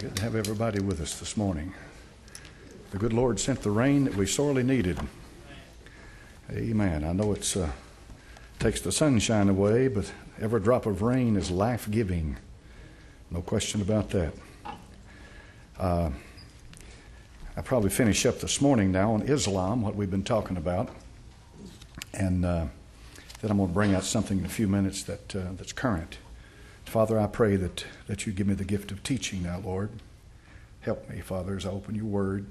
Good to have everybody with us this morning. The good Lord sent the rain that we sorely needed. Amen. I know it takes the sunshine away, but every drop of rain is life-giving. No question about that. I'll probably finish up this morning now on Islam, what we've been talking about. And then I'm going to bring out something in a few minutes that's current. Father, I pray that you give me the gift of teaching now, Lord. Help me, Father, as I open your word.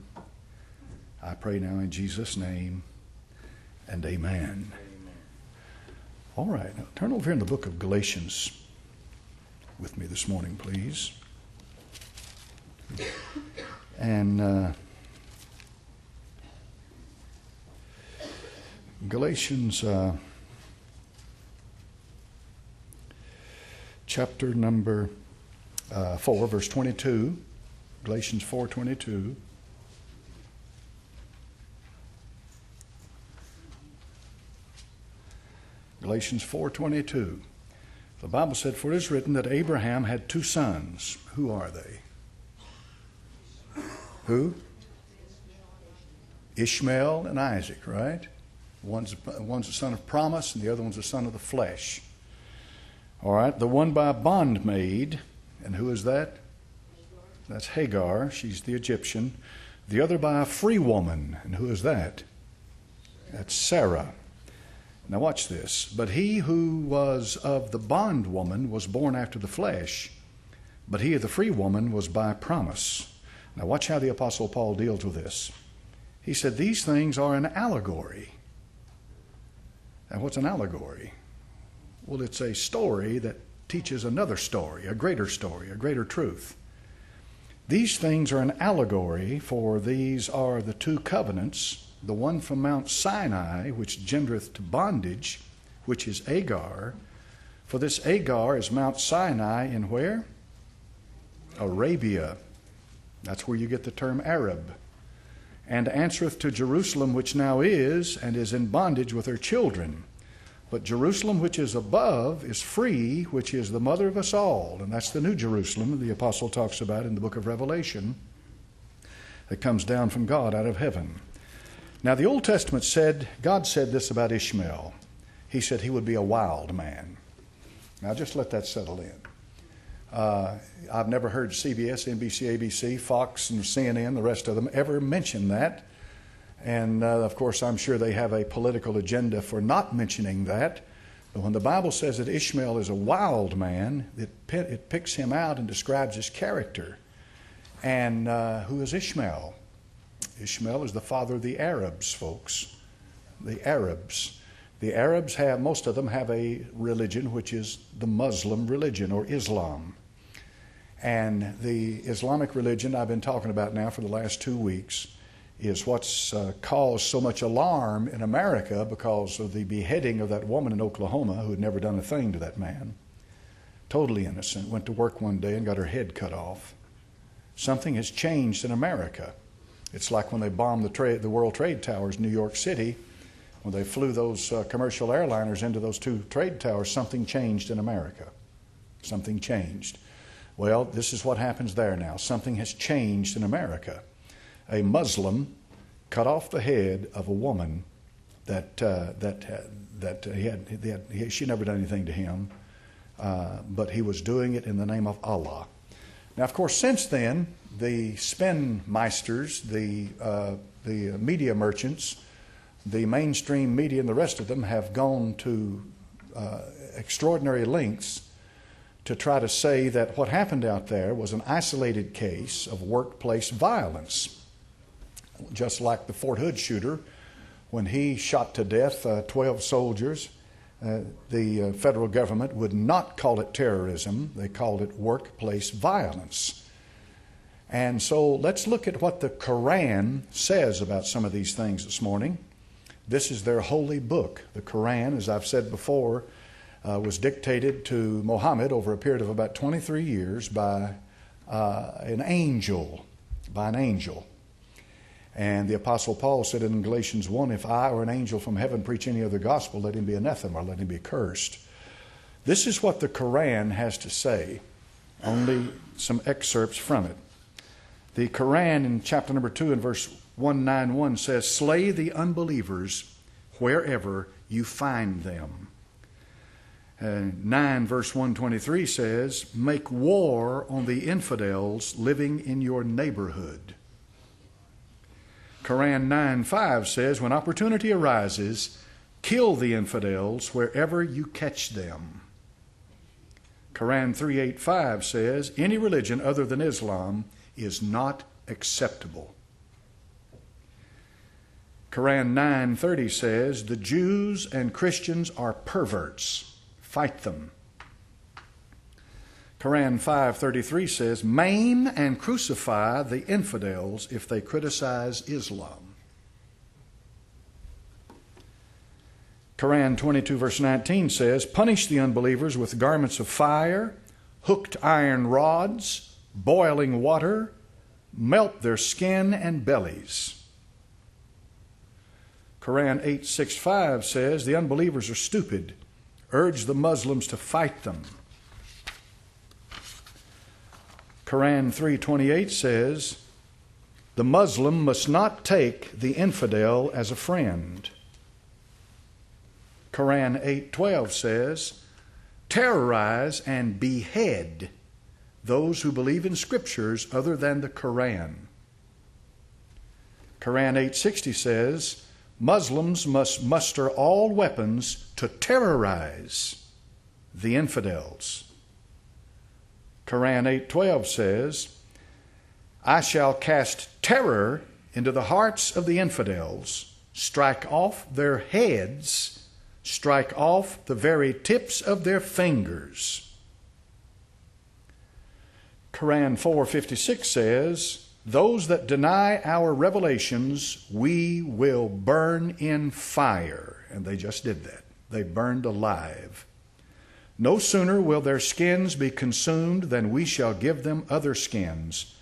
I pray now in Jesus' name, and amen. All right, now turn over here in the book of Galatians with me this morning, please. And Galatians chapter number 4, verse 22. Galatians 4:22. Galatians 4:22. The Bible said, "For it is written that Abraham had two sons." Who are they? Who? Ishmael and Isaac, right? One's a son of promise and the other one's a son of the flesh. All right, the one by a bondmaid, and who is that? That's Hagar, she's the Egyptian. The other by a free woman, and who is that? That's Sarah. Now watch this. But he who was of the bondwoman was born after the flesh, but he of the free woman was by promise. Now watch how the Apostle Paul deals with this. He said, these things are an allegory. Now what's an allegory? Well, it's a story that teaches another story, a greater truth. These things are an allegory, for these are the two covenants, the one from Mount Sinai, which gendereth to bondage, which is Agar. For this Agar is Mount Sinai in where? Arabia. That's where you get the term Arab. And answereth to Jerusalem, which now is, and is in bondage with her children. But Jerusalem, which is above, is free, which is the mother of us all. And that's the New Jerusalem the apostle talks about in the book of Revelation that comes down from God out of heaven. Now, the Old Testament said, God said this about Ishmael. He said he would be a wild man. Now, just let that settle in. I've never heard CBS, NBC, ABC, Fox, and CNN, the rest of them, ever mention that. And, of course, I'm sure they have a political agenda for not mentioning that. But when the Bible says that Ishmael is a wild man, it picks him out and describes his character. And who is Ishmael? Ishmael is the father of the Arabs, folks. The Arabs. The Arabs have, most of them have a religion which is the Muslim religion or Islam. And the Islamic religion I've been talking about now for the last 2 weeks is what's caused so much alarm in America because of the beheading of that woman in Oklahoma who had never done a thing to that man. Totally innocent. Went to work one day and got her head cut off. Something has changed in America. It's like when they bombed the World Trade Towers in New York City. When they flew those commercial airliners into those two trade towers, something changed in America. Something changed. Well, this is what happens there now. Something has changed in America. A Muslim cut off the head of a woman she never done anything to him, but he was doing it in the name of Allah. Now, of course, since then, the spin meisters, the media merchants, the mainstream media and the rest of them have gone to extraordinary lengths to try to say that what happened out there was an isolated case of workplace violence. Just like the Fort Hood shooter, when he shot to death 12 soldiers, the federal government would not call it terrorism. They called it workplace violence. And so let's look at what the Quran says about some of these things this morning. This is their holy book. The Quran, as I've said before, was dictated to Muhammad over a period of about 23 years by an angel. And the Apostle Paul said in Galatians 1, if I or an angel from heaven preach any other gospel, let him be anathema, let him be cursed. This is what the Quran has to say, only some excerpts from it. The Quran in chapter number 2 and verse 191 says, "Slay the unbelievers wherever you find them." 9 verse 123 says, "Make war on the infidels living in your neighborhood." Quran 9:5 says, "When opportunity arises, kill the infidels wherever you catch them." Quran 3:8-5 says, "Any religion other than Islam is not acceptable." Quran 9:30 says, "The Jews and Christians are perverts. Fight them." Quran 5:33 says, "Maim and crucify the infidels if they criticize Islam." Quran 22 verse 19 says, "Punish the unbelievers with garments of fire, hooked iron rods, boiling water, melt their skin and bellies." Quran 8:6-5 says, "The unbelievers are stupid. Urge the Muslims to fight them." Quran 3:28 says, "The Muslim must not take the infidel as a friend." Quran 8:12 says, "Terrorize and behead those who believe in scriptures other than the Quran." Quran 8:60 says, "Muslims must muster all weapons to terrorize the infidels." Quran 8:12 says, "I shall cast terror into the hearts of the infidels, strike off their heads, strike off the very tips of their fingers." Quran 4:56 says, "Those that deny our revelations, we will burn in fire." And they just did that. They burned alive. "No sooner will their skins be consumed than we shall give them other skins,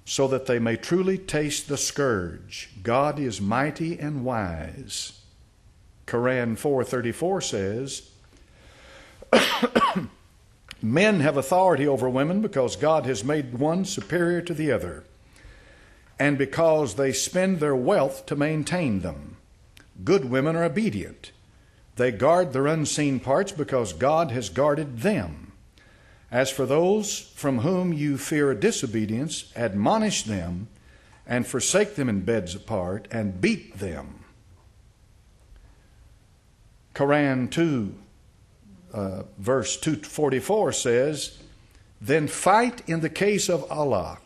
so that they may truly taste the scourge. God is mighty and wise." Quran 4:34 says, "Men have authority over women because God has made one superior to the other, and because they spend their wealth to maintain them. Good women are obedient. They guard their unseen parts because God has guarded them. As for those from whom you fear disobedience, admonish them and forsake them in beds apart and beat them." Quran 2 verse 244 says, "Then fight in the case of Allah,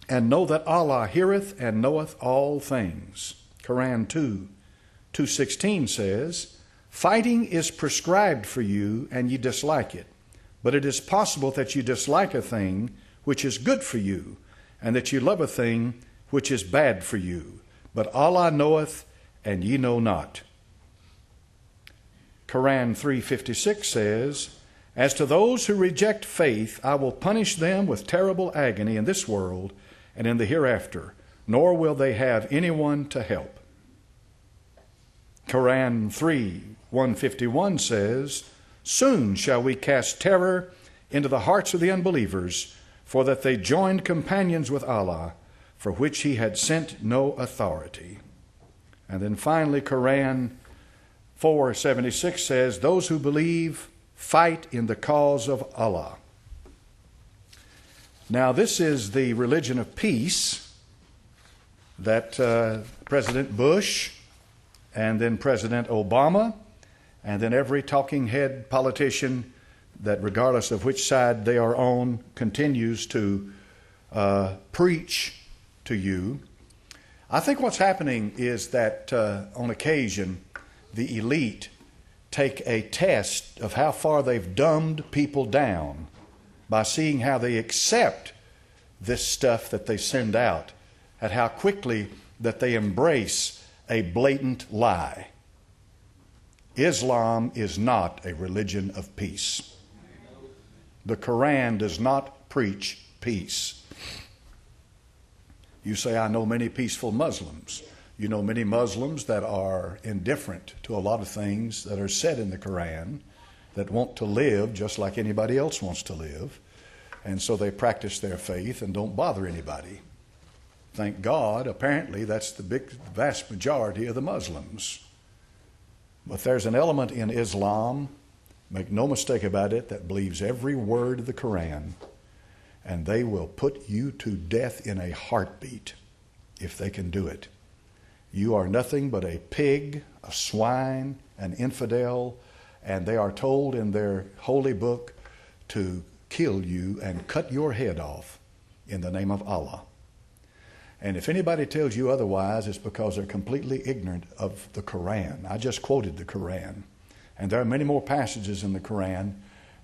and know that Allah heareth and knoweth all things." Quran 2:16 says, "Fighting is prescribed for you, and ye dislike it. But it is possible that you dislike a thing which is good for you, and that you love a thing which is bad for you. But Allah knoweth, and ye know not." Quran 3:56 says, "As to those who reject faith, I will punish them with terrible agony in this world and in the hereafter, nor will they have anyone to help." Quran 3:151 says, "Soon shall we cast terror into the hearts of the unbelievers, for that they joined companions with Allah, for which he had sent no authority." And then finally, Quran 4:76 says, "Those who believe fight in the cause of Allah." Now, this is the religion of peace that President Bush and then President Obama and then every talking head politician that, regardless of which side they are on, continues to preach to you. I think what's happening is that on occasion, the elite take a test of how far they've dumbed people down by seeing how they accept this stuff that they send out, and how quickly that they embrace a blatant lie. Islam is not a religion of peace. The Quran does not preach peace. You say, "I know many peaceful Muslims." You know many Muslims that are indifferent to a lot of things that are said in the Quran, that want to live just like anybody else wants to live. And so they practice their faith and don't bother anybody. Thank God, apparently that's the vast majority of the Muslims. But there's an element in Islam, make no mistake about it, that believes every word of the Quran. And they will put you to death in a heartbeat if they can do it. You are nothing but a pig, a swine, an infidel, and they are told in their holy book to kill you and cut your head off in the name of Allah. And if anybody tells you otherwise, it's because they're completely ignorant of the Quran. I just quoted the Quran. And there are many more passages in the Quran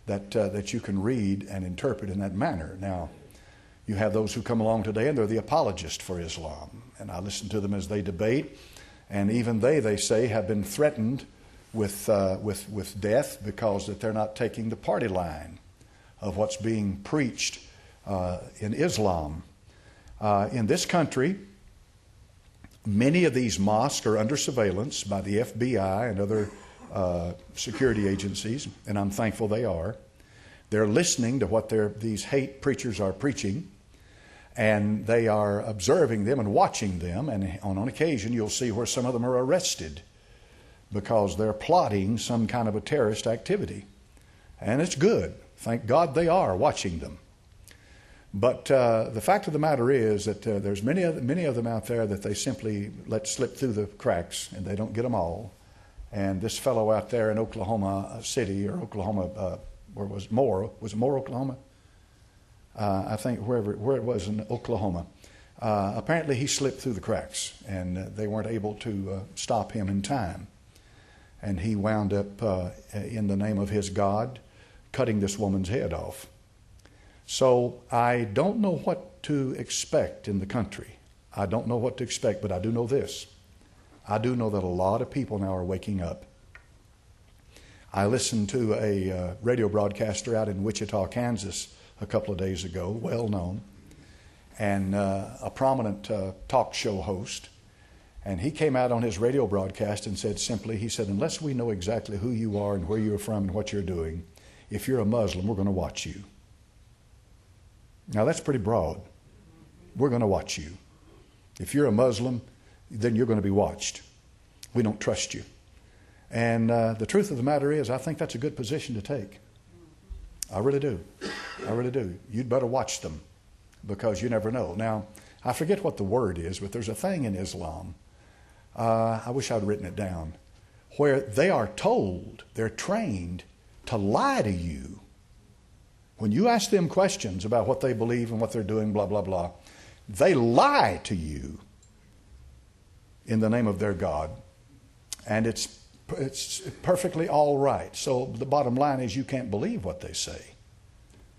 that you can read and interpret in that manner. Now, you have those who come along today and they're the apologists for Islam. And I listen to them as they debate. And even they say, have been threatened with death because that they're not taking the party line of what's being preached in Islam. In this country, many of these mosques are under surveillance by the FBI and other security agencies, and I'm thankful they are. They're listening to what these hate preachers are preaching, and they are observing them and watching them, and on occasion you'll see where some of them are arrested because they're plotting some kind of a terrorist activity. And it's good. Thank God they are watching them. But the fact of the matter is that there's many of them out there that they simply let slip through the cracks, and they don't get them all. And this fellow out there in Oklahoma City, or Oklahoma, where was it Moore, Oklahoma? I think where it was in Oklahoma. Apparently he slipped through the cracks, and they weren't able to stop him in time. And he wound up, in the name of his God, cutting this woman's head off. So I don't know what to expect in the country. I don't know what to expect, but I do know this. I do know that a lot of people now are waking up. I listened to a radio broadcaster out in Wichita, Kansas a couple of days ago, well known, and a prominent talk show host. And he came out on his radio broadcast and said simply, he said, unless we know exactly who you are and where you're from and what you're doing, if you're a Muslim, we're going to watch you. Now that's pretty broad. We're going to watch you. If you're a Muslim, then you're going to be watched. We don't trust you. And the truth of the matter is, I think that's a good position to take. I really do. I really do. You'd better watch them because you never know. Now, I forget what the word is, but there's a thing in Islam. I wish I'd written it down. Where they are told, they're trained to lie to you. When you ask them questions about what they believe and what they're doing, blah, blah, blah, they lie to you in the name of their God. And it's perfectly all right. So the bottom line is you can't believe what they say.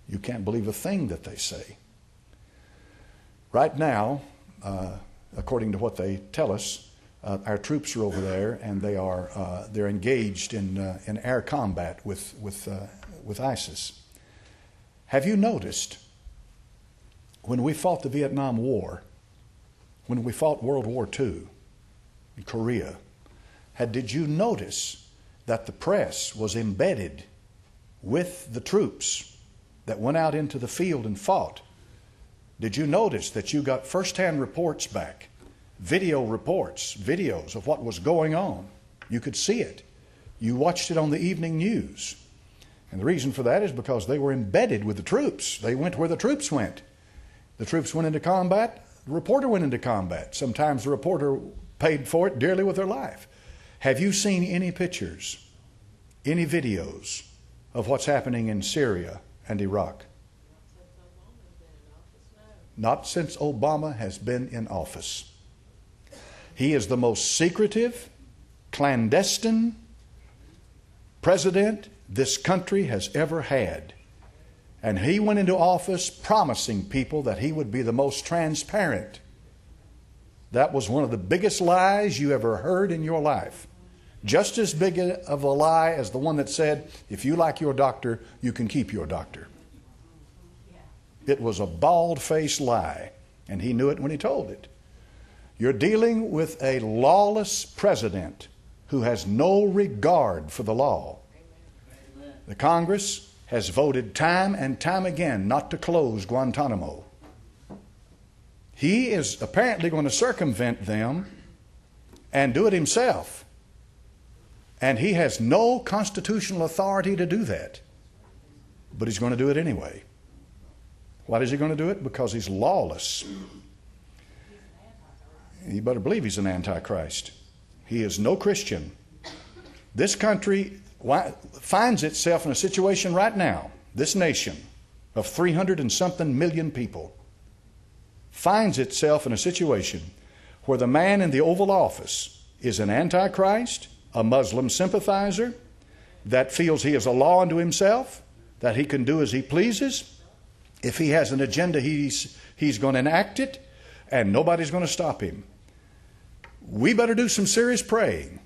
You can't believe a thing that they say. Right now, according to what they tell us, our troops are over there, and they're engaged in air combat with ISIS. Have you noticed when we fought the Vietnam War, when we fought World War II in Korea, did you notice that the press was embedded with the troops that went out into the field and fought? Did you notice that you got first-hand reports back, videos of what was going on? You could see it. You watched it on the evening news. And the reason for that is because they were embedded with the troops. They went where the troops went. The troops went into combat. The reporter went into combat. Sometimes the reporter paid for it dearly with their life. Have you seen any pictures, any videos of what's happening in Syria and Iraq? Not since Obama has been in office. He is the most secretive, clandestine president this country has ever had. And he went into office promising people that he would be the most transparent. That was one of the biggest lies you ever heard in your life. Just as big of a lie as the one that said, if you like your doctor, you can keep your doctor. It was a bald-faced lie, and he knew it when he told it. You're dealing with a lawless president who has no regard for the law. The Congress has voted time and time again not to close Guantanamo. He is apparently going to circumvent them and do it himself. And he has no constitutional authority to do that. But he's going to do it anyway. Why is he going to do it? Because he's lawless. You better believe he's an antichrist. He is no Christian. This country finds itself in a situation right now, this nation of 300 and something million people, finds itself in a situation where the man in the Oval Office is an antichrist, a Muslim sympathizer that feels he is a law unto himself, that he can do as he pleases. If he has an agenda, he's going to enact it, and nobody's going to stop him. We better do some serious praying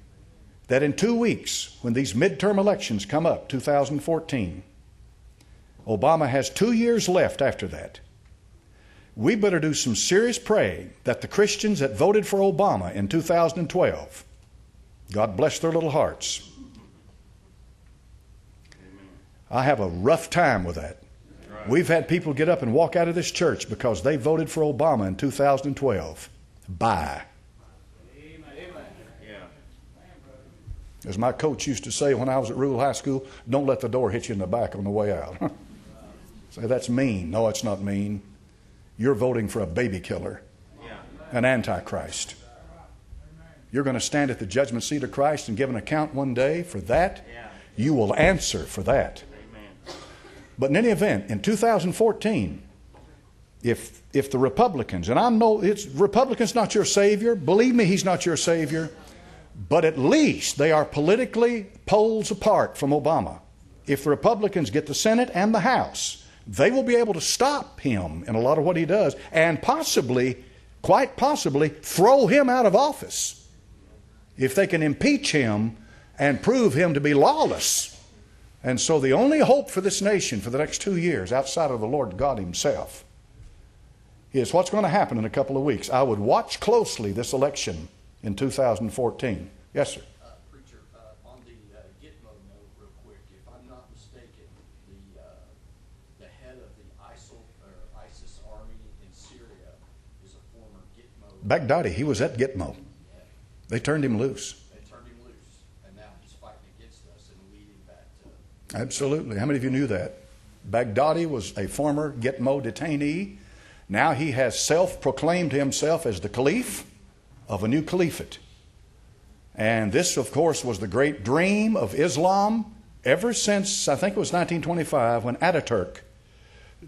that in 2 weeks, when these midterm elections come up, 2014, Obama has 2 years left after that. We better do some serious praying that the Christians that voted for Obama in 2012, God bless their little hearts. I have a rough time with that. We've had people get up and walk out of this church because they voted for Obama in 2012. Bye. As my coach used to say when I was at rural high school, don't let the door hit you in the back on the way out. Say, that's mean. No, it's not mean. You're voting for a baby killer, an antichrist. You're going to stand at the judgment seat of Christ and give an account one day for that. You will answer for that. But in any event, in 2014, if the Republicans, and I know Republicans not your savior, believe me, he's not your savior, but at least they are politically poles apart from Obama. If the Republicans get the Senate and the House, they will be able to stop him in a lot of what he does and possibly, quite possibly, throw him out of office if they can impeach him and prove him to be lawless. And so the only hope for this nation for the next 2 years outside of the Lord God himself is what's going to happen in a couple of weeks. I would watch closely this election in 2014. Yes, sir. Preacher, on the Gitmo note real quick, if I'm not mistaken, the head of the ISIS army in Syria is a former Gitmo. Baghdadi, he was at Gitmo. Yeah. They turned him loose. And now he's fighting against us and leading back to... Absolutely. How many of you knew that? Baghdadi was a former Gitmo detainee. Now he has self-proclaimed himself as the caliph of a new caliphate. And this, of course, was the great dream of Islam ever since, I think it was 1925, when Ataturk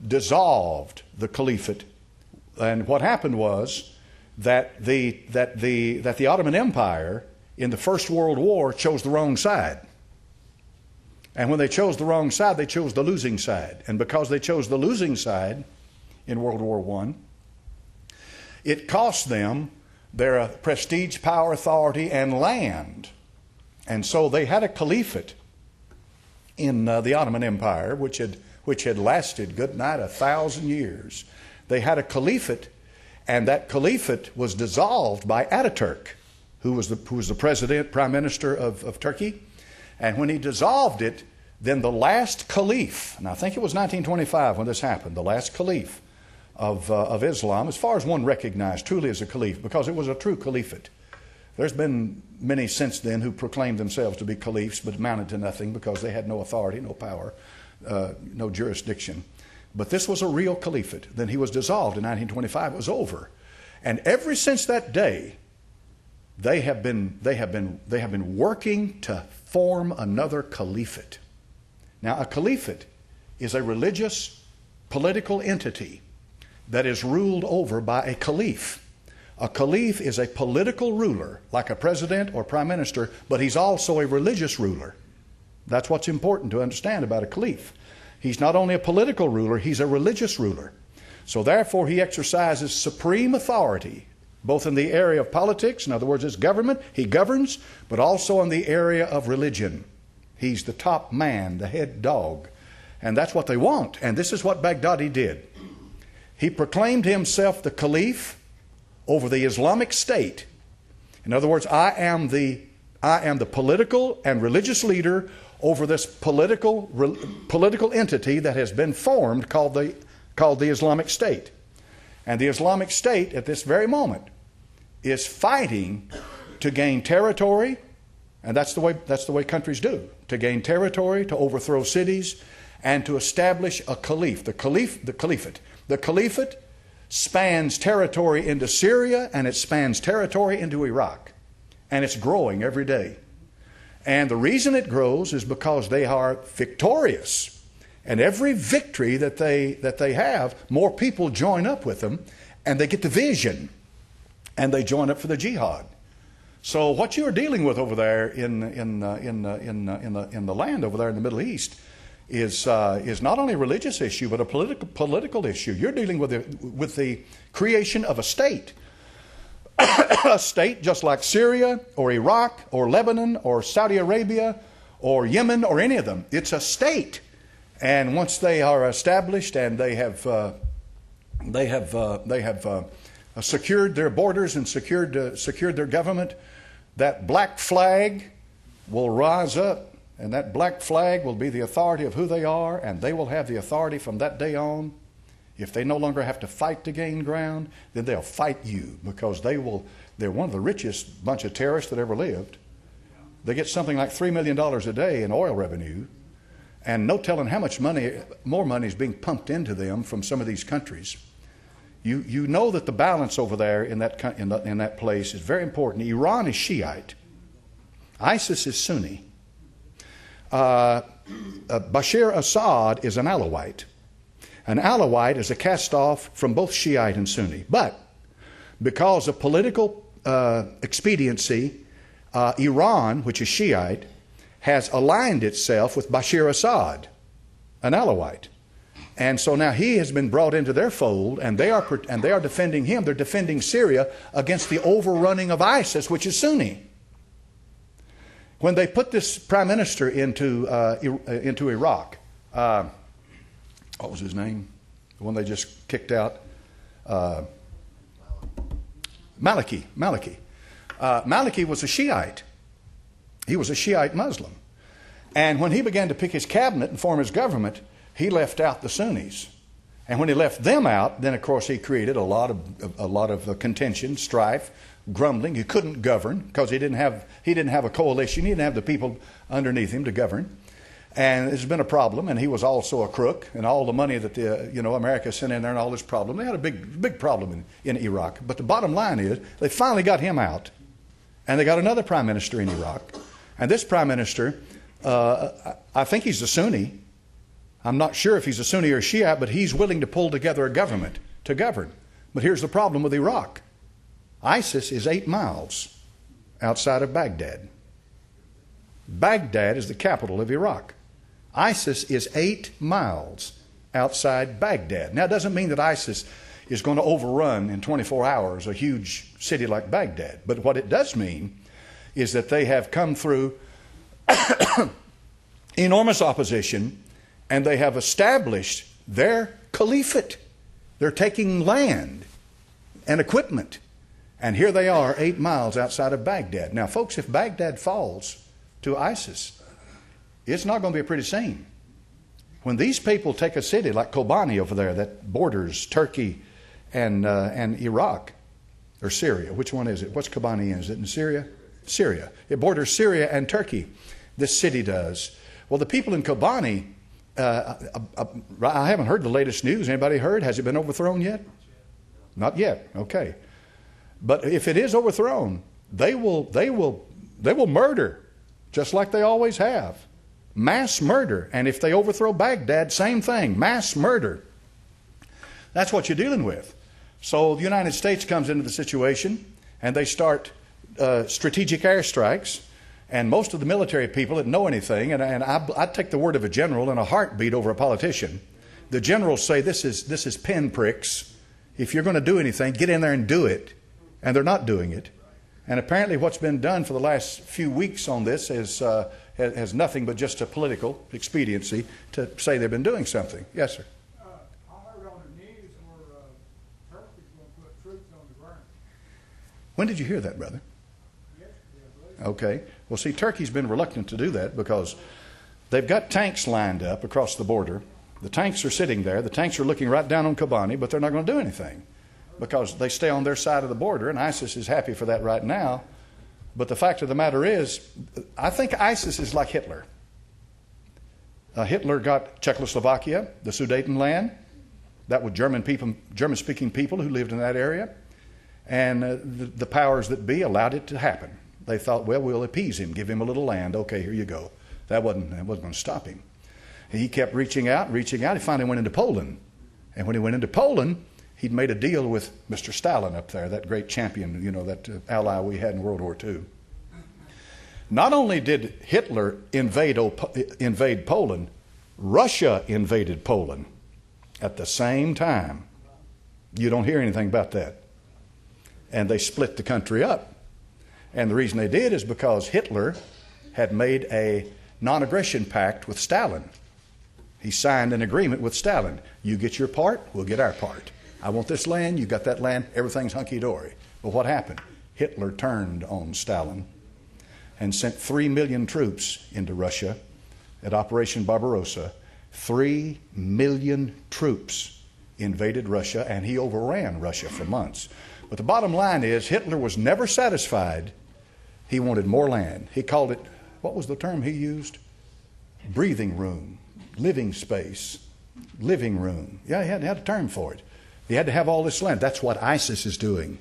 dissolved the caliphate. And what happened was that the Ottoman Empire in the First World War chose the wrong side. And when they chose the wrong side, they chose the losing side. And because they chose the losing side in World War I, it cost them their prestige, power, authority, and land. And so they had a caliphate in the Ottoman Empire, which had lasted, good night, 1,000 years. They had a caliphate, and that caliphate was dissolved by Ataturk, who was the president, prime minister of Turkey. And when he dissolved it, then the last caliph, and I think it was 1925 when this happened, the last caliph of Islam, as far as one recognized truly as a caliph, because it was a true caliphate. There's been many since then who proclaimed themselves to be caliphs but amounted to nothing because they had no authority, no power, no jurisdiction. But this was a real caliphate. Then he was dissolved in 1925. It was over. And ever since that day, they have been working to form another caliphate. Now, a caliphate is a religious, political entity that is ruled over by a caliph. A caliph is a political ruler, like a president or prime minister, but he's also a religious ruler. That's what's important to understand about a caliph. He's not only a political ruler, he's a religious ruler. So therefore, he exercises supreme authority, both in the area of politics, in other words, it's government, he governs, but also in the area of religion. He's the top man, the head dog. And that's what they want. And this is what Baghdadi did. He proclaimed himself the caliph over the Islamic State. In other words, I am the political and religious leader over this political entity that has been formed called the Islamic State. And the Islamic State at this very moment is fighting to gain territory, and that's the way countries do, to gain territory, to overthrow cities, and to establish a caliph. The caliphate. The caliphate spans territory into Syria, and it spans territory into Iraq. And it's growing every day. And the reason it grows is because they are victorious. And every victory that they have, more people join up with them, and they get the vision, and they join up for the jihad. So what you are dealing with over there in the land over there in the Middle East is not only a religious issue but a political issue. You're dealing with the creation of a state. A state just like Syria or Iraq or Lebanon or Saudi Arabia or Yemen or any of them. It's a state. And once they are established and they have secured their borders and secured their government, that black flag will rise up, and that black flag will be the authority of who they are, and they will have the authority from that day on. If they no longer have to fight to gain ground, then they'll fight you, because they're one of the richest bunch of terrorists that ever lived. They get something like $3 million a day in oil revenue, and no telling how much more money is being pumped into them from some of these countries. You know that the balance over there in that place is very important. Iran is Shiite. ISIS is Sunni. Bashar Assad is an Alawite. An Alawite is a cast-off from both Shiite and Sunni. But because of political expediency, Iran, which is Shiite, has aligned itself with Bashar Assad, an Alawite. And so now he has been brought into their fold, and they are defending him. They're defending Syria against the overrunning of ISIS, which is Sunni. When they put this prime minister into Iraq, what was his name? The one they just kicked out? Maliki. Maliki was a Shiite. He was a Shiite Muslim. And when he began to pick his cabinet and form his government, he left out the Sunnis. And when he left them out, then of course he created a lot of contention, strife, grumbling. He couldn't govern because he didn't have a coalition. He didn't have the people underneath him to govern. And it's been a problem. And he was also a crook. And all the money that America sent in there and all this problem, they had a big problem in Iraq. But the bottom line is they finally got him out, and they got another prime minister in Iraq. And this prime minister, I think he's a Sunni. I'm not sure if he's a Sunni or Shiite, but he's willing to pull together a government to govern. But here's the problem with Iraq. ISIS is 8 miles outside of Baghdad. Baghdad is the capital of Iraq. ISIS is 8 miles outside Baghdad. Now, it doesn't mean that ISIS is going to overrun in 24 hours a huge city like Baghdad. But what it does mean is that they have come through enormous opposition, and they have established their caliphate. They're taking land and equipment. And here they are 8 miles outside of Baghdad. Now, folks, if Baghdad falls to ISIS, it's not going to be a pretty scene. When these people take a city like Kobani over there that borders Turkey and Iraq, or Syria. Which one is it? What's Kobani in? Is it in Syria? Syria. It borders Syria and Turkey. This city does. Well, the people in Kobani, I haven't heard the latest news. Anybody heard? Has it been overthrown yet? Not yet. Okay. But if it is overthrown, they will murder, just like they always have. Mass murder. And if they overthrow Baghdad, same thing. Mass murder. That's what you're dealing with. So the United States comes into the situation, and they start strategic airstrikes. And most of the military people that know anything, and I take the word of a general in a heartbeat over a politician. The generals say this is pinpricks. If you're going to do anything, get in there and do it. And they're not doing it. And apparently what's been done for the last few weeks on this has nothing but just a political expediency to say they've been doing something. Yes, sir. I heard on the news where Turkey's going to put troops on the ground. When did you hear that, brother? Yesterday, I believe. Okay. Well, see, Turkey's been reluctant to do that because They've got tanks lined up across the border. The tanks are sitting there. The tanks are looking right down on Kobani, but they're not going to do anything because they stay on their side of the border, and ISIS is happy for that right now. But the fact of the matter is, I think ISIS is like Hitler. Hitler got Czechoslovakia, the Sudetenland. That was German-speaking people who lived in that area. And the powers that be allowed it to happen. They thought, well, we'll appease him, give him a little land. Okay, here you go. That wasn't going to stop him. He kept reaching out. He finally went into Poland. And when he went into Poland, he'd made a deal with Mr. Stalin up there, that great champion, that ally we had in World War II. Not only did Hitler invade Poland, Russia invaded Poland at the same time. You don't hear anything about that. And they split the country up. And the reason they did is because Hitler had made a non-aggression pact with Stalin. He signed an agreement with Stalin. You get your part, we'll get our part. I want this land, you got that land, everything's hunky-dory. But what happened? Hitler turned on Stalin and sent 3 million troops into Russia at Operation Barbarossa. 3 million troops invaded Russia, and he overran Russia for months. But the bottom line is, Hitler was never satisfied. He wanted more land. He called it, what was the term he used? Breathing room, living space, living room. Yeah, he had a term for it. He had to have all this land. That's what ISIS is doing.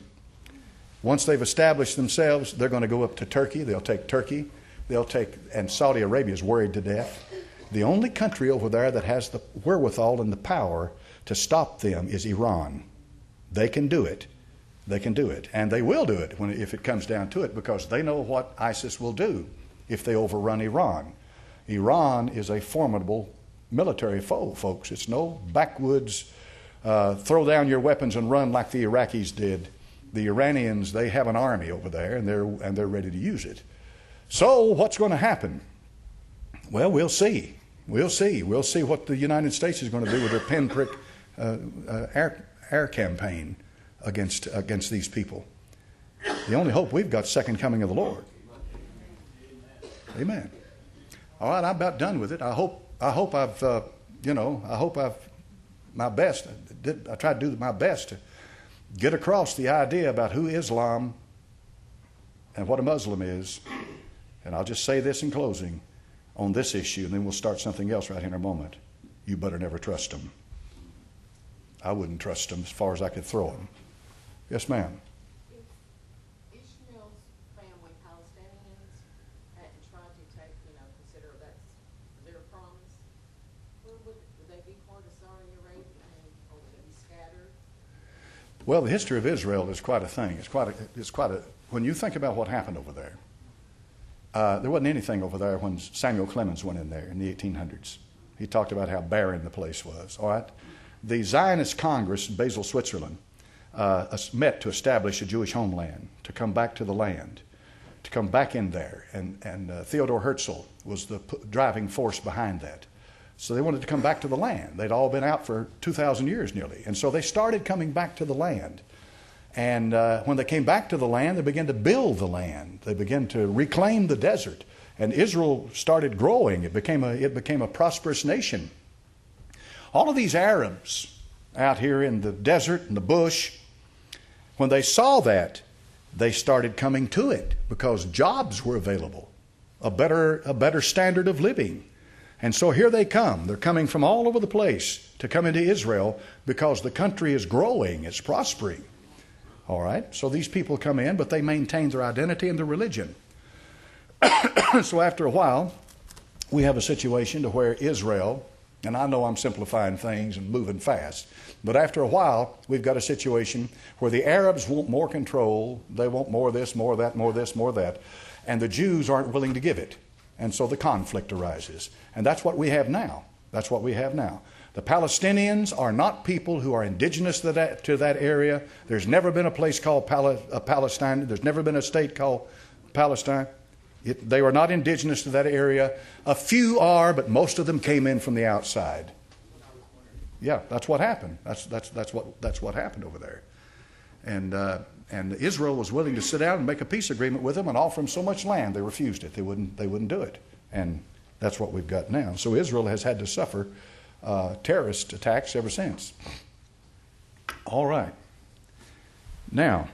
Once they've established themselves, they're going to go up to Turkey. They'll take Turkey. And Saudi Arabia is worried to death. The only country over there that has the wherewithal and the power to stop them is Iran. They can do it. They can do it. And they will do it if it comes down to it, because they know what ISIS will do if they overrun Iran. Iran is a formidable military foe, folks. It's no backwoods, throw down your weapons and run like the Iraqis did. The Iranians, they have an army over there, and they're ready to use it. So what's going to happen? Well, we'll see. We'll see. We'll see what the United States is going to do with their pinprick air campaign against these people. The only hope we've got, second coming of the Lord. Amen. All right, I'm about done with it. I hope I've my best. I tried to do my best to get across the idea about who Islam and what a Muslim is. And I'll just say this in closing on this issue, and then we'll start something else right here in a moment. You better never trust them. I wouldn't trust them as far as I could throw them. Yes, ma'am. If Ishmael's family, Palestinians, hadn't tried to take, consider that's their promise, would they be part of Saudi Arabia, or would they be scattered? Well, the history of Israel is quite a thing. It's quite a. When you think about what happened over there wasn't anything over there when Samuel Clemens went in there in the 1800s. He talked about how barren the place was. All right, the Zionist Congress in Basel, Switzerland, met to establish a Jewish homeland, to come back to the land, to come back in there, and Theodor Herzl was the driving force behind that. So they wanted to come back to the land. They'd all been out for 2,000 years nearly, and so they started coming back to the land. And when they came back to the land, they began to build the land. They began to reclaim the desert, and Israel started growing. It became a prosperous nation. All of these Arabs out here in the desert and the bush, when they saw that, they started coming to it because jobs were available, a better standard of living. And so here they come. They're coming from all over the place to come into Israel because the country is growing, it's prospering. All right, so these people come in, but they maintain their identity and their religion. So after a while, we have a situation to where Israel, and I know I'm simplifying things and moving fast, but after a while, we've got a situation where the Arabs want more control. They want more of this, more of that, more of this, more of that. And the Jews aren't willing to give it. And so the conflict arises. And that's what we have now. That's what we have now. The Palestinians are not people who are indigenous to that area. There's never been a place called Palestine. There's never been a state called Palestine. They are not indigenous to that area. A few are, but most of them came in from the outside. Yeah, that's what happened. That's what happened over there. And Israel was willing to sit down and make a peace agreement with them and offer them so much land. They refused it. They wouldn't do it. And That's what we've got now. So Israel has had to suffer terrorist attacks ever since. All right. Now,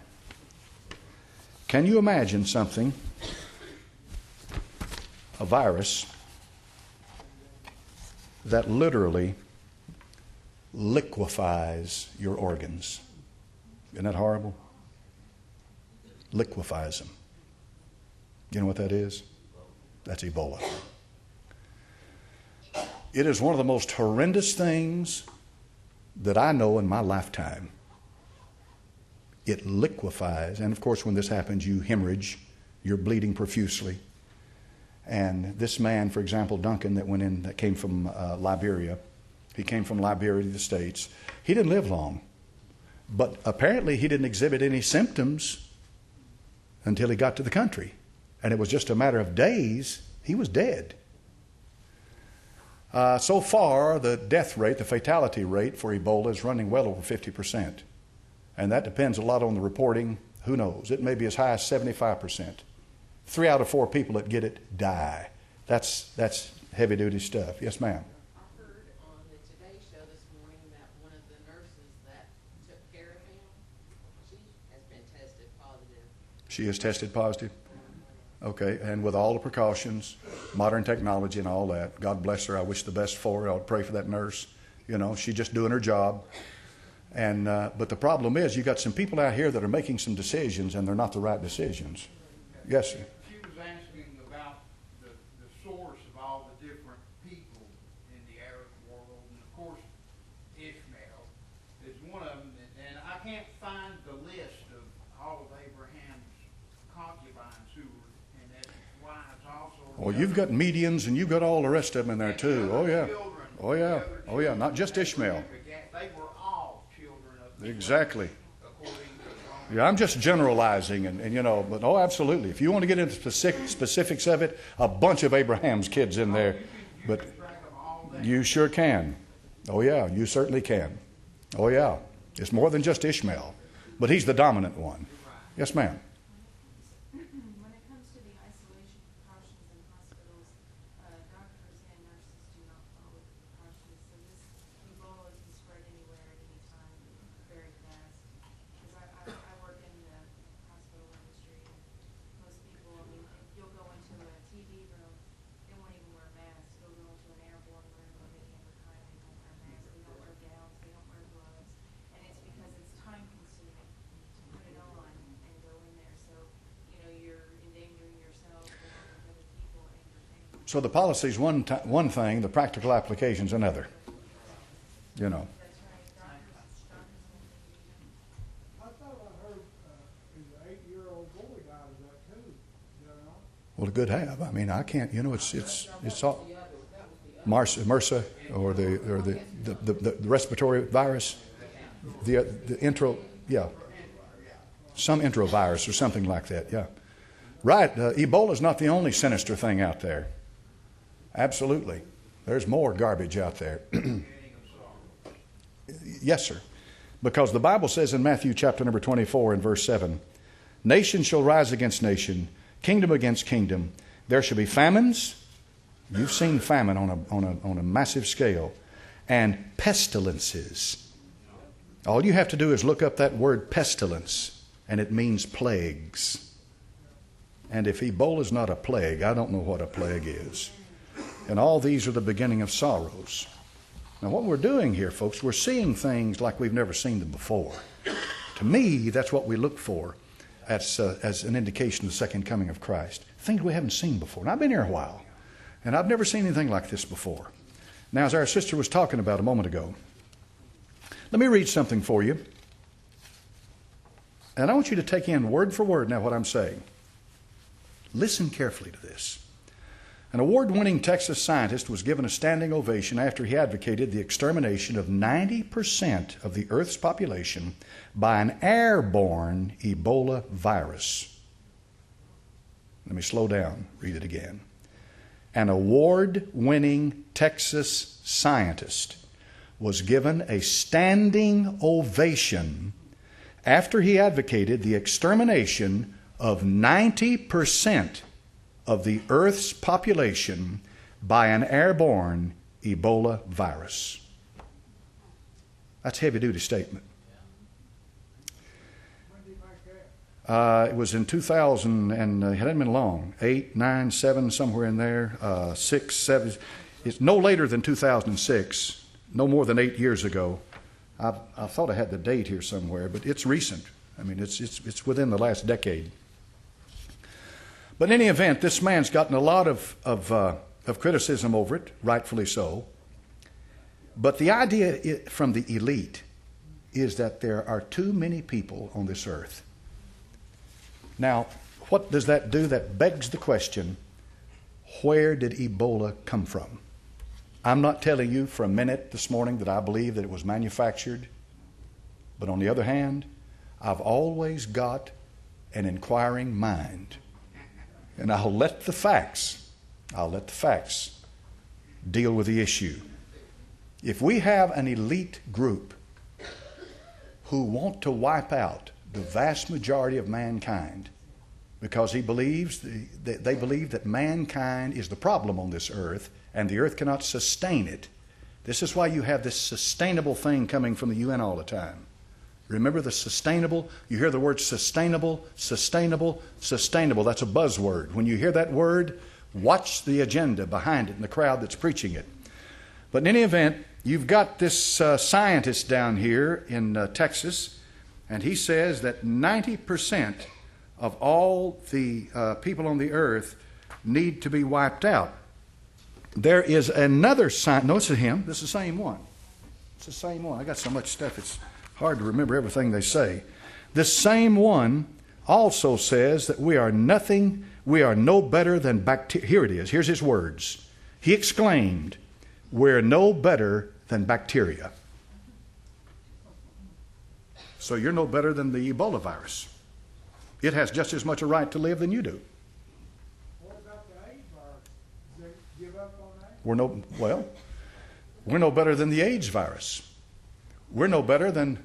can you imagine something, a virus, that literally liquefies your organs? Isn't that horrible? Liquefies them. You know what that is? That's Ebola. It is one of the most horrendous things that I know in my lifetime. It liquefies. And of course, when this happens, you hemorrhage. You're bleeding profusely. And this man, for example, Duncan, that came from Liberia. He came from Liberia to the States. He didn't live long. But apparently he didn't exhibit any symptoms until he got to the country. And it was just a matter of days, he was dead. So far, the death rate, the fatality rate for Ebola is running well over 50%. And that depends a lot on the reporting. Who knows? It may be as high as 75%. 3 out of 4 people that get it die. That's heavy-duty stuff. Yes, ma'am. I heard on the Today Show this morning that one of the nurses that took care of him, she has been tested positive. She is tested positive? Okay, and with all the precautions, modern technology and all that. God bless her. I wish the best for her. I would pray for that nurse. You know, she's just doing her job. And but the problem is, you got some people out here that are making some decisions, and they're not the right decisions. Yes, sir. She was asking about the source of all the different people in the Arab world, and of course, Ishmael is one of them. And I can't find the list of all of Abraham's concubines who were, and that's why it's also. Well, you've got medians, and you've got all the rest of them in there too. Oh yeah, oh yeah, oh yeah. Not just Ishmael. They were all children of Exactly. according to Yeah, I'm just generalizing, and you know, but absolutely. If you want to get into specifics of it, a bunch of Abraham's kids in there, but you sure can. Oh yeah, you certainly can. Oh yeah, it's more than just Ishmael, but he's the dominant one. Yes, ma'am. When it comes to the isolation precautions in hospitals, doctors and nurses do not follow the precautions. So this Ebola can spread anywhere at any time very fast. Because I work in the hospital industry, and most people, I mean, you'll go into a TB room, they won't even wear masks. You'll go into an airborne room of any other kind, they won't wear masks. They don't wear gowns, they don't wear gloves. And it's because it's time consuming to put it on and go in there. So, you know, you're endangering yourself and other people and your family. So the policy is one thing, the practical application is another. You know. That's right. Doctors won't leave you. I thought I heard an 8-year-old boy died of that too. You know? Well, it could have. I mean, I can't. You know, it's all MRSA or the respiratory virus, the intro, yeah, some enterovirus or something like that. Yeah, right. Ebola is not the only sinister thing out there. Absolutely, there's more garbage out there. Yes, sir. Because the Bible says in Matthew chapter number 24 and verse 7, nation shall rise against nation, kingdom against kingdom. There shall be famines. You've seen famine on a massive scale. And pestilences. All you have to do is look up that word pestilence, and it means plagues. And if Ebola is not a plague, I don't know what a plague is. And all these are the beginning of sorrows. Now what we're doing here, folks, we're seeing things like we've never seen them before. To me, that's what we look for as an indication of the second coming of Christ. Things we haven't seen before. And I've been here a while, and I've never seen anything like this before. Now, as our sister was talking about a moment ago, let me read something for you. And I want you to take in word for word now what I'm saying. Listen carefully to this. An award-winning Texas scientist was given a standing ovation after he advocated the extermination of 90% of the Earth's population by an airborne Ebola virus. Let me slow down, read it again. An award-winning Texas scientist was given a standing ovation after he advocated the extermination of 90% of the Earth's population by an airborne Ebola virus. That's a heavy-duty statement. It was in 2000, and it hadn't been long. 8, 9, 7, somewhere in there. 6, 7. It's no later than 2006. No more than 8 years ago. I thought I had the date here somewhere, but it's recent. I mean, it's within the last decade. But in any event, this man's gotten a lot of criticism over it, rightfully so. But the idea from the elite is that there are too many people on this earth. Now, what does that do? That begs the question, where did Ebola come from? I'm not telling you for a minute this morning that I believe that it was manufactured. But on the other hand, I've always got an inquiring mind. And I'll let the facts deal with the issue. If we have an elite group who want to wipe out the vast majority of mankind because they believe that mankind is the problem on this earth and the earth cannot sustain it. This is why you have this sustainable thing coming from the UN all the time. Remember the sustainable? You hear the word sustainable, sustainable, sustainable. That's a buzzword. When you hear that word, watch the agenda behind it and the crowd that's preaching it. But in any event, you've got this scientist down here in Texas, and he says that 90% of all the people on the earth need to be wiped out. There is another scientist. No, it's him. This is the same one. It's the same one. I got so much stuff, it's hard to remember everything they say. This same one also says that we are no better than bacteria. Here it is. Here's his words. He exclaimed, "We're no better than bacteria." So you're no better than the Ebola virus. It has just as much a right to live than you do. What about the AIDS virus? Did they give up on that? We're no better than the AIDS virus. We're no better than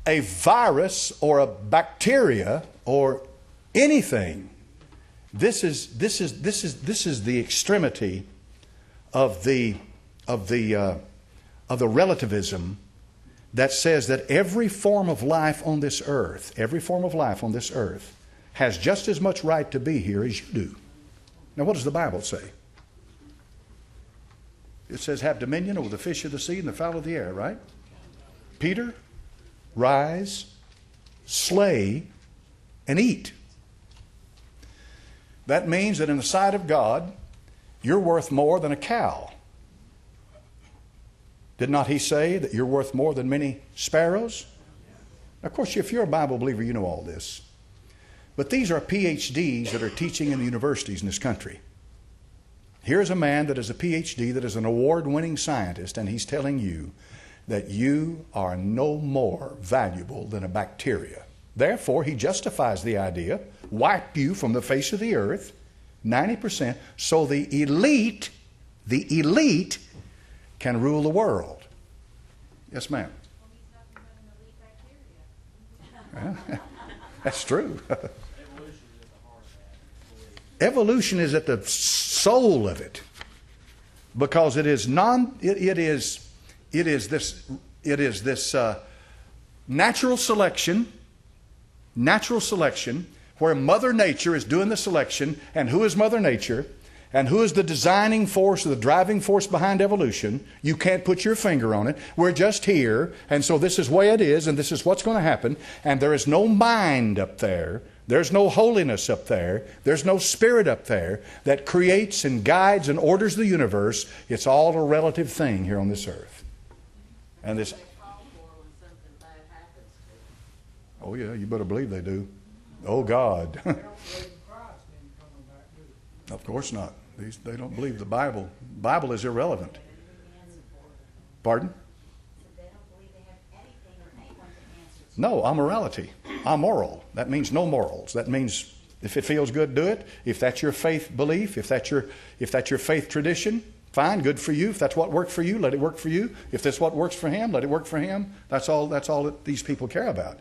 a virus or a bacteria or anything. This is the extremity of the relativism that says that every form of life on this earth, has just as much right to be here as you do. Now, what does the Bible say? It says, have dominion over the fish of the sea and the fowl of the air, right? Peter, rise, slay, and eat. That means that in the sight of God, you're worth more than a cow. Did not he say that you're worth more than many sparrows? Of course, if you're a Bible believer, you know all this. But these are PhDs that are teaching in the universities in this country. Here's a man that is a PhD, that is an award-winning scientist, and he's telling you that you are no more valuable than a bacteria. Therefore, he justifies the idea, wipe you from the face of the earth, 90%, so the elite can rule the world. Yes, ma'am. Well, he's nothing but an elite bacteria. That's true. Evolution Evolution is is at the heart of that. at the soul of it, because it is this natural selection where Mother Nature is doing the selection. And who is Mother Nature? And who is the designing force or the driving force behind evolution? You can't put your finger on it. We're just here, and so this is the way it is, and this is what's going to happen. And there is no mind up there. There's no holiness up there. There's no spirit up there that creates and guides and orders the universe. It's all a relative thing here on this earth. And this. They call for when something bad happens to them. Oh yeah, you better believe they do. Oh God. They don't believe in Christ then coming back, do they? Of course not. They don't believe the Bible. The Bible is irrelevant. Pardon? They don't believe they have anything or anyone to answer to. No, amorality. Amoral. That means no morals. That means if it feels good, do it. If that's your faith belief, if that's your faith tradition, fine, good for you. If that's what worked for you, let it work for you. If that's what works for him, let it work for him. That's all that these people care about.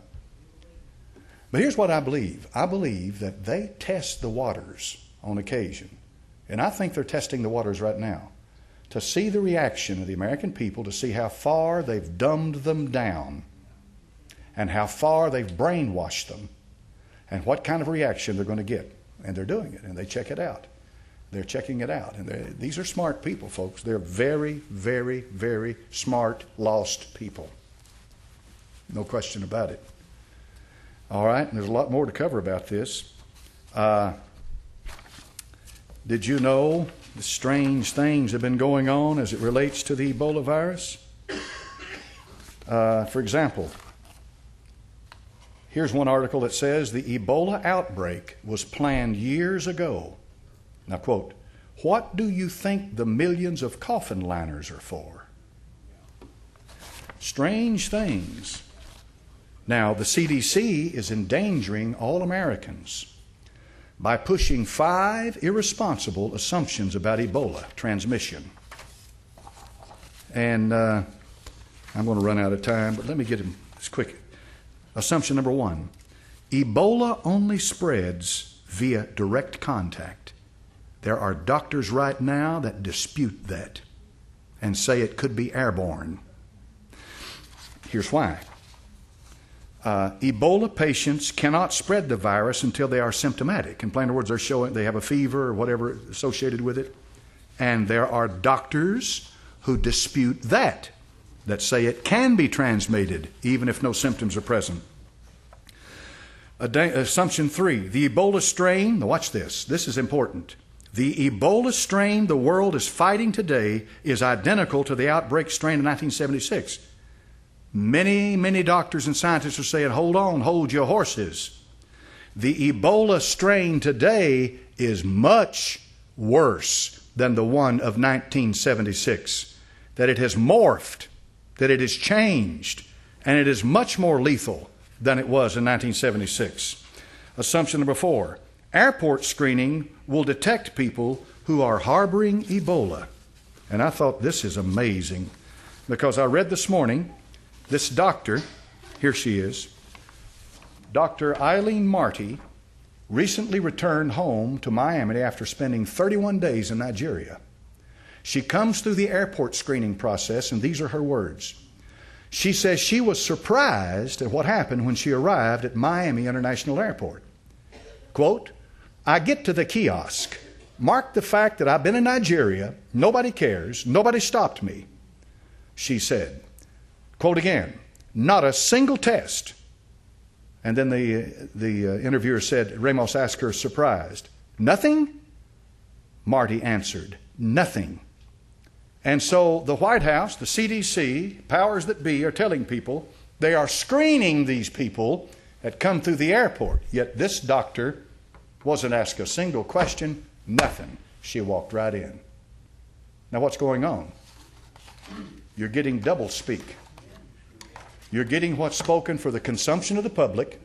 But here's what I believe. I believe that they test the waters on occasion And I think they're testing the waters right now to see the reaction of the American people, to see how far they've dumbed them down and how far they've brainwashed them and what kind of reaction they're going to get. And they're doing it, and they check it out. They're checking it out. And these are smart people, folks. They're very, very, very smart, lost people. No question about it. All right, and there's a lot more to cover about this. Did you know the strange things have been going on as it relates to the Ebola virus? For example, here's one article that says the Ebola outbreak was planned years ago. Now, quote, "What do you think the millions of coffin liners are for?" Strange things. Now, the CDC is endangering all Americans by pushing 5 irresponsible assumptions about Ebola transmission. And I'm going to run out of time, but let me get them as quick. Assumption number 1, Ebola only spreads via direct contact. There are doctors right now that dispute that and say it could be airborne. Here's why. Ebola patients cannot spread the virus until they are symptomatic. In plain words, they're showing they have a fever or whatever associated with it. And there are doctors who dispute that say it can be transmitted even if no symptoms are present. Assumption 3, the Ebola strain, now watch this, this is important. The Ebola strain the world is fighting today is identical to the outbreak strain in 1976. Many, many doctors and scientists are saying, hold on, hold your horses. The Ebola strain today is much worse than the one of 1976. That it has morphed, that it has changed, and it is much more lethal than it was in 1976. Assumption number 4, airport screening will detect people who are harboring Ebola. And I thought this is amazing because I read this morning, this doctor, here she is, Dr. Eileen Marty, recently returned home to Miami after spending 31 days in Nigeria. She comes through the airport screening process, and these are her words. She says she was surprised at what happened when she arrived at Miami International Airport. Quote, "I get to the kiosk, mark the fact that I've been in Nigeria, nobody cares, nobody stopped me," she said. Quote again, "Not a single test." And then the interviewer said, Ramos asked her, surprised, "Nothing?" Marty answered, "Nothing." And so the White House, the CDC, powers that be are telling people they are screening these people that come through the airport. Yet this doctor wasn't asked a single question, nothing. She walked right in. Now what's going on? You're getting double speak. You're getting what's spoken for the consumption of the public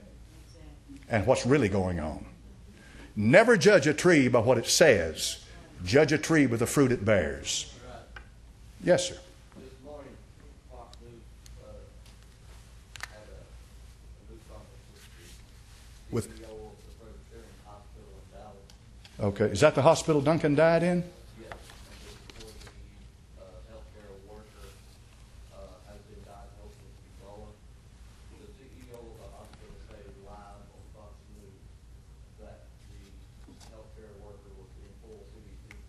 and what's really going on. Never judge a tree by what it says. Judge a tree by the fruit it bears. Yes, sir. This morning, Fox News had a news conference with the CEO of the Presbyterian Hospital in Dallas. Okay. Is that the hospital Duncan died in? Yes, and before the healthcare worker has been diagnosed with Ebola. The CEO of the hospital said live on Fox News that the healthcare worker was in full CDC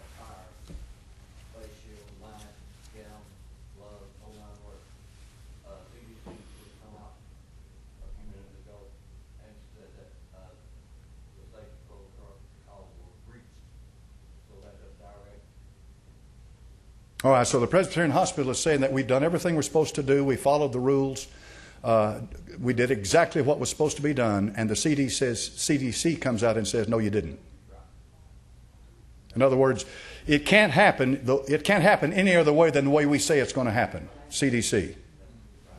attire, face shield, mask, gown, gloves, whole nine words. CDC just come out a few minutes ago and said that the safety protocols were breached. So that's a direct. All right, so the Presbyterian Hospital is saying that we've done everything we're supposed to do. We followed the rules. We did exactly what was supposed to be done. And the CDC comes out and says, no, you didn't. In other words, it can't happen. It can't happen any other way than the way we say it's going to happen. CDC.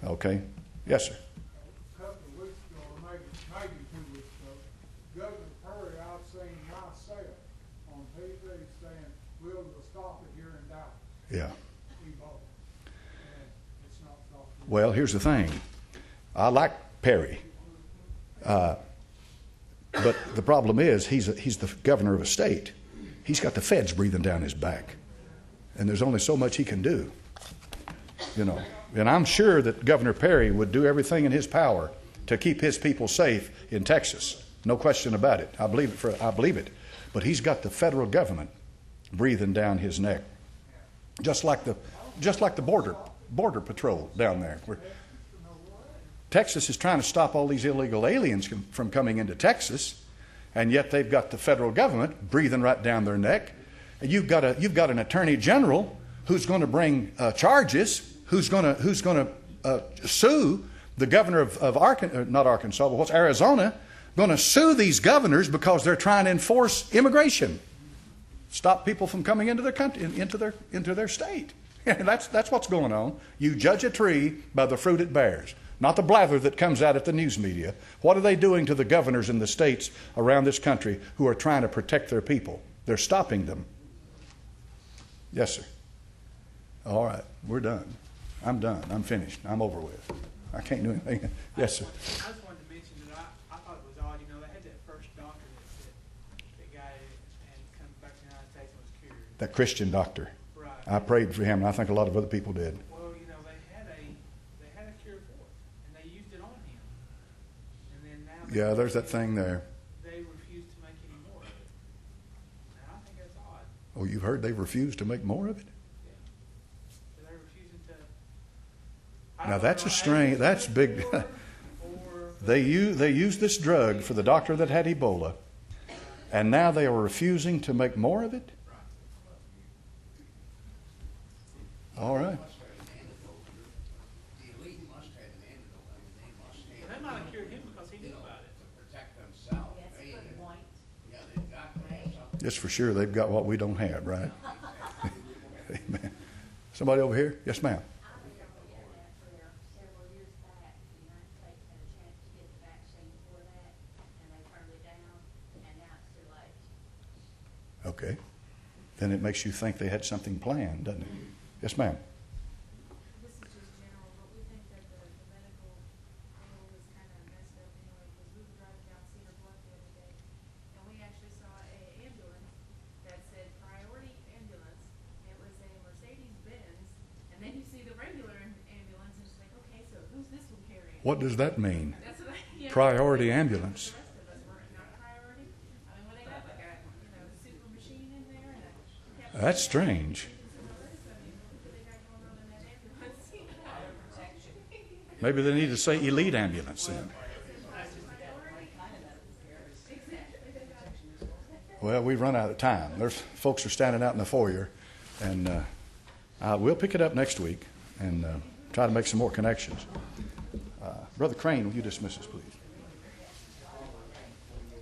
Okay. Yes, sir. A couple of weeks ago, or maybe 2 weeks ago, Governor Perry, I've seen myself on TV saying, we'll stop it here in Dallas. Yeah. Ebola. And it's not stopped. Well, here's the thing. I like Perry. But the problem is he's the governor of a state. He's got the feds breathing down his back. And there's only so much he can do. You know. And I'm sure that Governor Perry would do everything in his power to keep his people safe in Texas. No question about it. I believe it. But he's got the federal government breathing down his neck. Just like the border patrol down there. Texas is trying to stop all these illegal aliens from coming into Texas, and yet they've got the federal government breathing right down their neck. And you've got an attorney general who's going to bring charges, who's going to sue the governor of Arizona, going to sue these governors because they're trying to enforce immigration, stop people from coming into their country, into their state. That's what's going on. You judge a tree by the fruit it bears, not the blather that comes out at the news media. What are they doing to the governors in the states around this country who are trying to protect their people? They're stopping them. Yes, sir. All right, we're done. I'm done. I'm finished. I'm over with. I can't do anything. Yes, sir. I just wanted to mention that I thought it was odd. You know, they had that first doctor that got it and come back to the United States and was cured. That Christian doctor. Right. I prayed for him, and I think a lot of other people did. Well, you know, they had a cure for it, and they used it on him. And then now Yeah, there's that thing there. they refuse to make any more of it. And I think that's odd. Oh, you've heard they've refused to make more of it? They're refusing to. Now that's a strain. That's big. Or They used this drug for the doctor that had Ebola, and now they are refusing to make more of it? All right. The elite must have an antidote. I mean, they must have. they might have cured him because he knew about it. To protect themselves. That's a good point. Yeah, they've got to have something. Just for sure, they've got what we don't have, right? Amen. Somebody over here? Yes, ma'am. I remember we had that prayer several years back. The United States had a chance to get the vaccine for that, and they turned it down, and now it's too late. Okay. Then it makes you think they had something planned, doesn't it? Yes, ma'am. This is just general, but we think that the medical angle is kind of messed up anyway, because we were driving down Cedar Bluff the other day, and we actually saw a ambulance that said priority ambulance. It was a Mercedes-Benz, and then you see the regular ambulance, and it's like, okay, so who's this one carrying? What does that mean? That's what I, Priority ambulance. The rest of us were not priority. I mean, when they got like a, super machine in there, and That's strange. Maybe they need to say elite ambulance then. Well, we've run out of time. There's folks are standing out in the foyer, and we'll pick it up next week and try to make some more connections. Brother Crane, will you dismiss us, please?